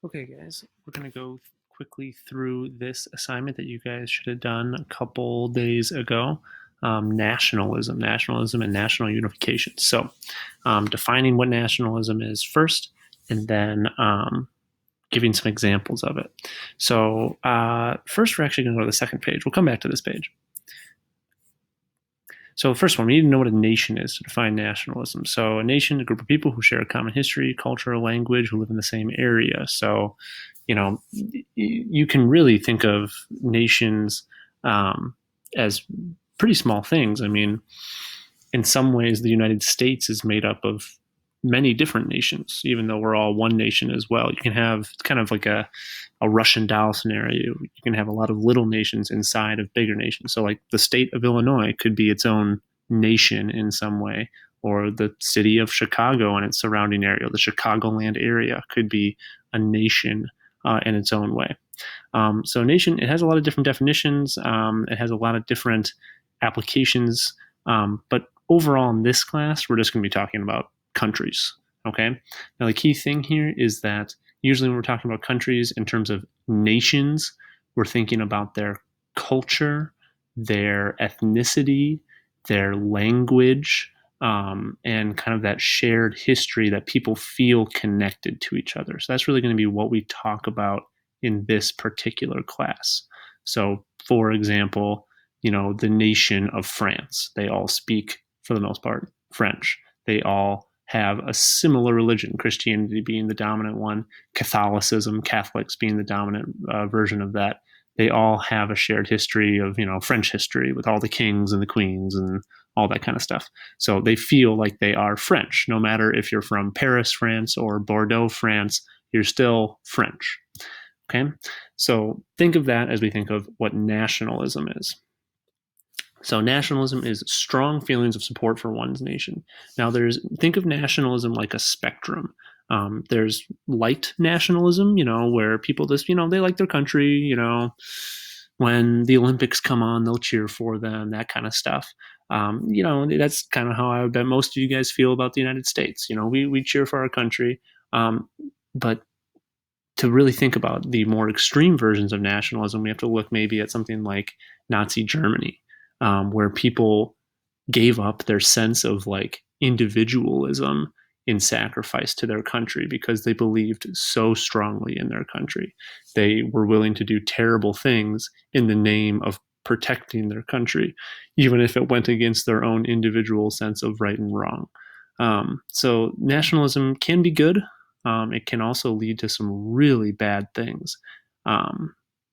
Okay, guys, we're going to go quickly through this assignment that you guys should have done a couple days ago. Nationalism, and national unification. So, defining what nationalism is first, and then giving some examples of it. So, first, we're actually going to go to the second page. We'll come back to this page. So, first one, we need to know what a nation is to define nationalism. So, a nation, a group of people who share a common history, culture, language, who live in the same area. So, you can really think of nations as pretty small things. I mean, in some ways, the United States is made up of many different nations, even though we're all one nation as well. You can have kind of like a Russian doll scenario. You can have a lot of little nations inside of bigger nations. So, like the state of Illinois could be its own nation in some way, or the city of Chicago and its surrounding area, the Chicagoland area, could be a nation in its own way. So nation, it has a lot of different definitions. It has a lot of different applications. But overall in this class, we're just going to be talking about countries. Okay. Now the key thing here is that usually when we're talking about countries in terms of nations, we're thinking about their culture, their ethnicity, their language, and kind of that shared history that people feel connected to each other. So that's really going to be what we talk about in this particular class. So, for example, the nation of France, they all speak, for the most part, French. They all have a similar religion, Christianity being the dominant one, Catholicism, Catholics being the dominant version of that. They all have a shared history of, French history with all the kings and the queens and all that kind of stuff. So they feel like they are French. No matter if you're from Paris, France, or Bordeaux, France, you're still French. Okay? So think of that as we think of what nationalism is. So nationalism is strong feelings of support for one's nation. Now, think of nationalism like a spectrum. There's light nationalism, where people just, they like their country, when the Olympics come on, they'll cheer for them, that kind of stuff. That's kind of how I bet most of you guys feel about the United States. We cheer for our country. But to really think about the more extreme versions of nationalism, we have to look maybe at something like Nazi Germany, where people gave up their sense of like individualism in sacrifice to their country because they believed so strongly in their country. They were willing to do terrible things in the name of protecting their country, even if it went against their own individual sense of right and wrong. So nationalism can be good. It can also lead to some really bad things. But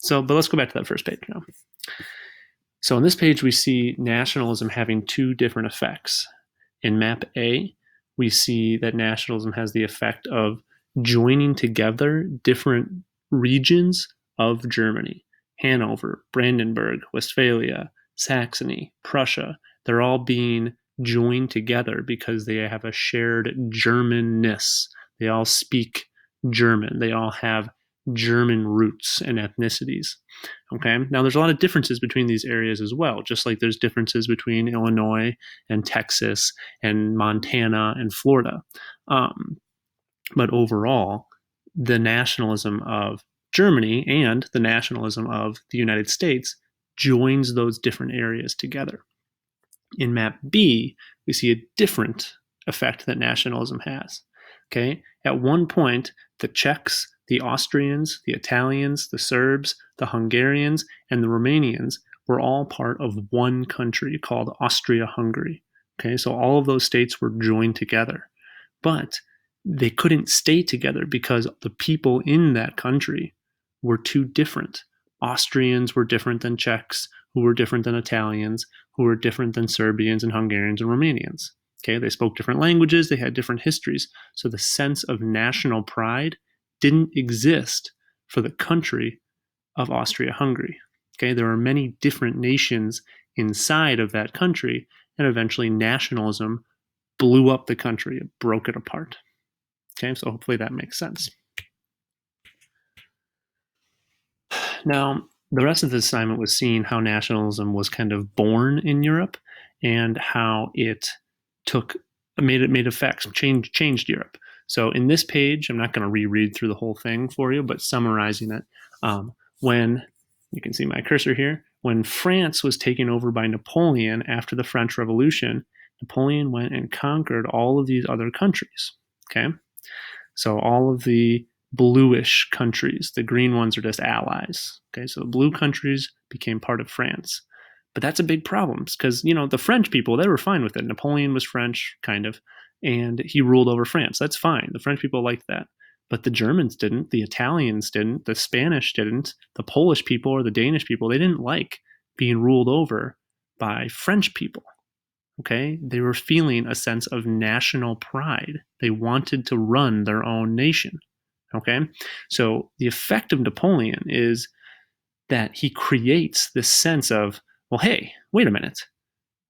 let's go back to that first page now. So on this page, we see nationalism having two different effects. In map A, we see that nationalism has the effect of joining together different regions of Germany. Hanover, Brandenburg, Westphalia, Saxony, Prussia, they're all being joined together because they have a shared Germanness. They all speak German. They all have German roots and ethnicities. Okay. Now, there's a lot of differences between these areas as well, just like there's differences between Illinois and Texas and Montana and Florida. But overall, the nationalism of Germany and the nationalism of the United States joins those different areas together. In map B, we see a different effect that nationalism has. Okay. At one point, the Czechs, the Austrians, the Italians, the Serbs, the Hungarians, and the Romanians were all part of one country called Austria-Hungary. Okay, so all of those states were joined together. But they couldn't stay together because the people in that country were too different. Austrians were different than Czechs, who were different than Italians, who were different than Serbians and Hungarians and Romanians. Okay, they spoke different languages, they had different histories. So the sense of national pride didn't exist for the country of Austria-Hungary. Okay, there are many different nations inside of that country, and eventually nationalism blew up the country, it broke it apart. Okay, so hopefully that makes sense. Now, the rest of the assignment was seeing how nationalism was kind of born in Europe and how it made effects, changed Europe. So in this page, I'm not going to reread through the whole thing for you, but summarizing it, when you can see my cursor here, when France was taken over by Napoleon after the French Revolution, Napoleon went and conquered all of these other countries. Okay, so all of the bluish countries, the green ones are just allies. Okay, so the blue countries became part of France. But that's a big problem because, the French people, they were fine with it. Napoleon was French, kind of, and he ruled over France. That's fine. The French people liked that. But the Germans didn't, the Italians didn't, the Spanish didn't, the Polish people or the Danish people, they didn't like being ruled over by French people. Okay, they were feeling a sense of national pride. They wanted to run their own nation. Okay, so the effect of Napoleon is that he creates this sense of, well, hey, wait a minute.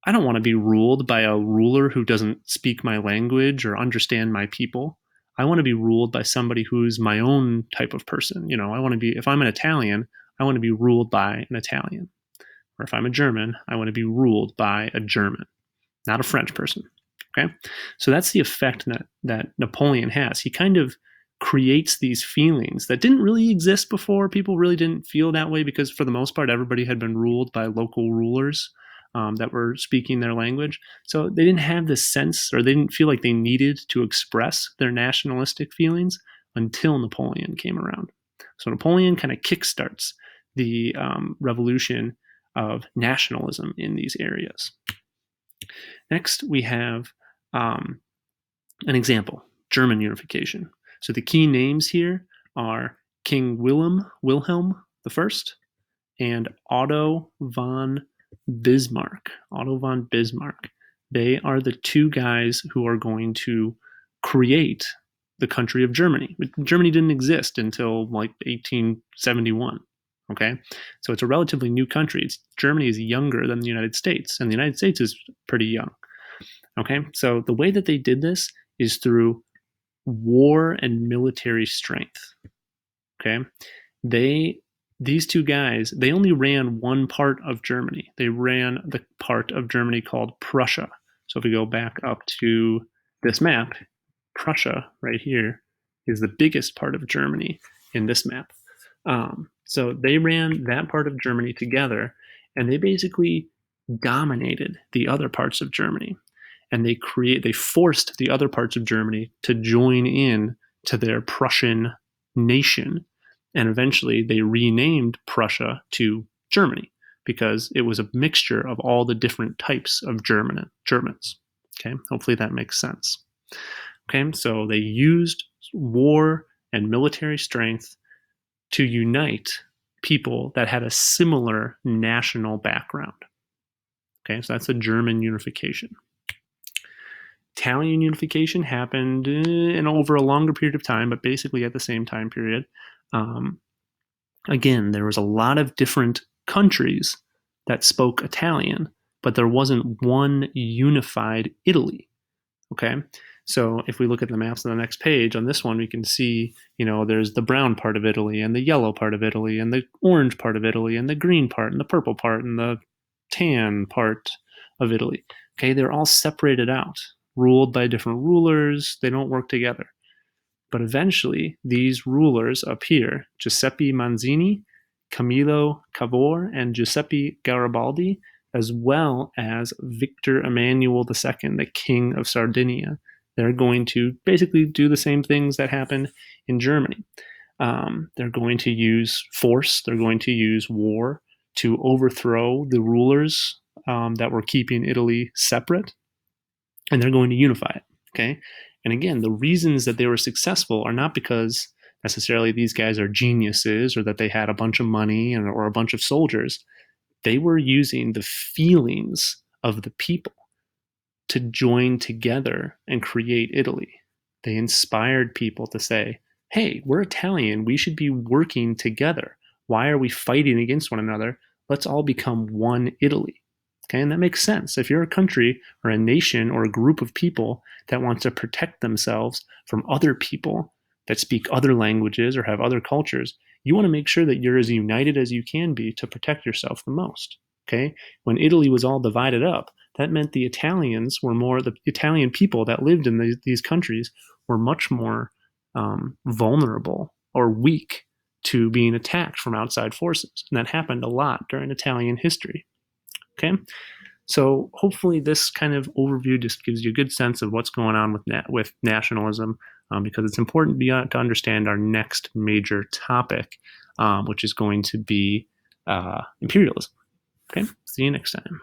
I don't want to be ruled by a ruler who doesn't speak my language or understand my people. I want to be ruled by somebody who's my own type of person. I want to be, if I'm an Italian, I want to be ruled by an Italian. Or if I'm a German, I want to be ruled by a German, not a French person. Okay, so that's the effect that Napoleon has. He kind of creates these feelings that didn't really exist before. People really didn't feel that way because, for the most part, everybody had been ruled by local rulers that were speaking their language. So they didn't have this sense, or they didn't feel like they needed to express their nationalistic feelings until Napoleon came around. So Napoleon kind of kickstarts the revolution of nationalism in these areas. Next, we have an example, German unification. So the key names here are King Wilhelm I and Otto von Bismarck. Otto von Bismarck. They are the two guys who are going to create the country of Germany. Germany didn't exist until like 1871. Okay, so it's a relatively new country. Germany is younger than the United States, and the United States is pretty young. Okay, so the way that they did this is through war and military strength. Okay, these two guys, they only ran one part of Germany. They ran the part of Germany called Prussia. So if we go back up to this map, Prussia right here is the biggest part of Germany in this map. So they ran that part of Germany together, and they basically dominated the other parts of Germany. And they forced the other parts of Germany to join in to their Prussian nation. And eventually they renamed Prussia to Germany because it was a mixture of all the different types of Germans. Okay, hopefully that makes sense. Okay, so they used war and military strength to unite people that had a similar national background. Okay, so that's a German unification. Italian unification happened in over a longer period of time, but basically at the same time period. Again, there was a lot of different countries that spoke Italian, but there wasn't one unified Italy. Okay, so if we look at the maps on the next page, on this one we can see, there's the brown part of Italy and the yellow part of Italy and the orange part of Italy and the green part and the purple part and the tan part of Italy. Okay, they're all separated out, ruled by different rulers. They don't work together. But eventually, these rulers up here, Giuseppe Mazzini, Camillo Cavour, and Giuseppe Garibaldi, as well as Victor Emmanuel II, the King of Sardinia, they're going to basically do the same things that happened in Germany. They're going to use force, they're going to use war to overthrow the rulers that were keeping Italy separate, and they're going to unify it. Okay, and again, the reasons that they were successful are not because necessarily these guys are geniuses or that they had a bunch of money or a bunch of soldiers. They were using the feelings of the people to join together and create Italy. They inspired people to say, hey, we're Italian. We should be working together. Why are we fighting against one another? Let's all become one Italy. Okay, and that makes sense. If you're a country or a nation or a group of people that wants to protect themselves from other people that speak other languages or have other cultures, you want to make sure that you're as united as you can be to protect yourself the most. Okay, when Italy was all divided up, that meant the Italian people that lived in these countries were much more vulnerable or weak to being attacked from outside forces. And that happened a lot during Italian history. Okay. So hopefully this kind of overview just gives you a good sense of what's going on with nationalism, because it's important to understand our next major topic, which is going to be imperialism. Okay, see you next time.